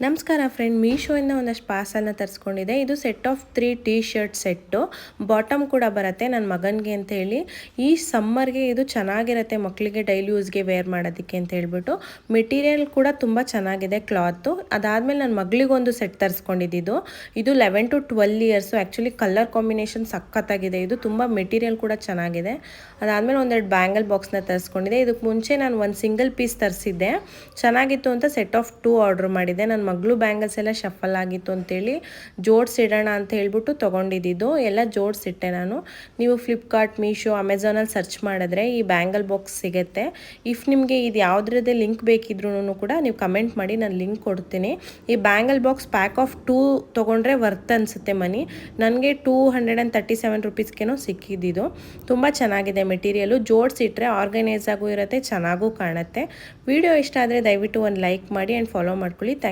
ನಮಸ್ಕಾರ ಫ್ರೆಂಡ್, ಮೀಶೋಯಿಂದ ಒಂದಷ್ಟು ಪಾರ್ಸಲ್ನ ತರಿಸ್ಕೊಂಡಿದ್ದೆ. ಇದು set of 3 T shirt set. Bottom ಕೂಡ ಬರುತ್ತೆ ನನ್ನ ಮಗನಿಗೆ ಅಂತ ಹೇಳಿ. ಈ ಸಮ್ಮರ್ಗೆ ಇದು ಚೆನ್ನಾಗಿರುತ್ತೆ, ಮಕ್ಕಳಿಗೆ ಡೈಲಿ ಯೂಸ್ಗೆ ವೇರ್ ಮಾಡೋದಕ್ಕೆ ಅಂತ ಹೇಳ್ಬಿಟ್ಟು. ಮೆಟೀರಿಯಲ್ ಕೂಡ ತುಂಬ ಚೆನ್ನಾಗಿದೆ, ಕ್ಲಾತು. ಅದಾದಮೇಲೆ ನನ್ನ ಮಗಳಿಗೊಂದು ಸೆಟ್ ತರಿಸ್ಕೊಂಡಿದ್ದು. ಇದು 11 to 12 years. Actually colour combination ಸಖತ್ತಾಗಿದೆ. ಇದು ತುಂಬ ಮೆಟೀರಿಯಲ್ ಕೂಡ ಚೆನ್ನಾಗಿದೆ. ಅದಾದಮೇಲೆ ಒಂದೆರಡು ಬ್ಯಾಂಗಲ್ ಬಾಕ್ಸ್ನ ತರಿಸ್ಕೊಂಡಿದ್ದೆ. ಇದಕ್ಕೆ ಮುಂಚೆ ನಾನು ಒಂದು ಸಿಂಗಲ್ ಪೀಸ್ ತರಿಸಿದ್ದೆ, ಚೆನ್ನಾಗಿತ್ತು ಅಂತ ಸೆಟ್ ಆಫ್ 2 ಆರ್ಡ್ರ್ ಮಾಡಿದ್ದೆ. ನನ್ನ ಮಗಳು ಬ್ಯಾಂಗಲ್ಸ್ ಎಲ್ಲ ಶಫಲ್ ಆಗಿತ್ತು ಅಂತೇಳಿ ಜೋಡಿಸಿಡೋಣ ಅಂತ ಹೇಳ್ಬಿಟ್ಟು ತೊಗೊಂಡಿದ್ದು. ಎಲ್ಲ ಜೋಡಿಸಿಟ್ಟೆ ನಾನು. ನೀವು ಫ್ಲಿಪ್ಕಾರ್ಟ್, ಮೀಶೋ, ಅಮೆಝಾನಲ್ಲಿ ಸರ್ಚ್ ಮಾಡಿದ್ರೆ ಈ ಬ್ಯಾಂಗಲ್ ಬಾಕ್ಸ್ ಸಿಗುತ್ತೆ. ಇಫ್ ನಿಮಗೆ ಇದು ಯಾವುದ್ರದ್ದೇ ಲಿಂಕ್ ಬೇಕಿದ್ರೂ ಕೂಡ ನೀವು ಕಮೆಂಟ್ ಮಾಡಿ, ನಾನು ಲಿಂಕ್ ಕೊಡ್ತೀನಿ. ಈ ಬ್ಯಾಂಗಲ್ ಬಾಕ್ಸ್ ಪ್ಯಾಕ್ ಆಫ್ 2 ತೊಗೊಂಡ್ರೆ ವರ್ತ್ ಅನಿಸುತ್ತೆ ಮನಿ. ನನಗೆ 237 ರುಪೀಸ್ಗೇನೋ ಸಿಕ್ಕಿದ್ದು. ತುಂಬ ಚೆನ್ನಾಗಿದೆ ಮೆಟೀರಿಯಲು. ಜೋಡಿಸಿಟ್ರೆ ಆರ್ಗನೈಸ್ ಆಗೂ ಇರುತ್ತೆ, ಚೆನ್ನಾಗೂ ಕಾಣುತ್ತೆ. ವಿಡಿಯೋ ಇಷ್ಟ ಆದರೆ ದಯವಿಟ್ಟು ಒಂದು ಲೈಕ್ ಮಾಡಿ ಆ್ಯಂಡ್ ಫಾಲೋ ಮಾಡ್ಕೊಳ್ಳಿ. ಥ್ಯಾಂಕ್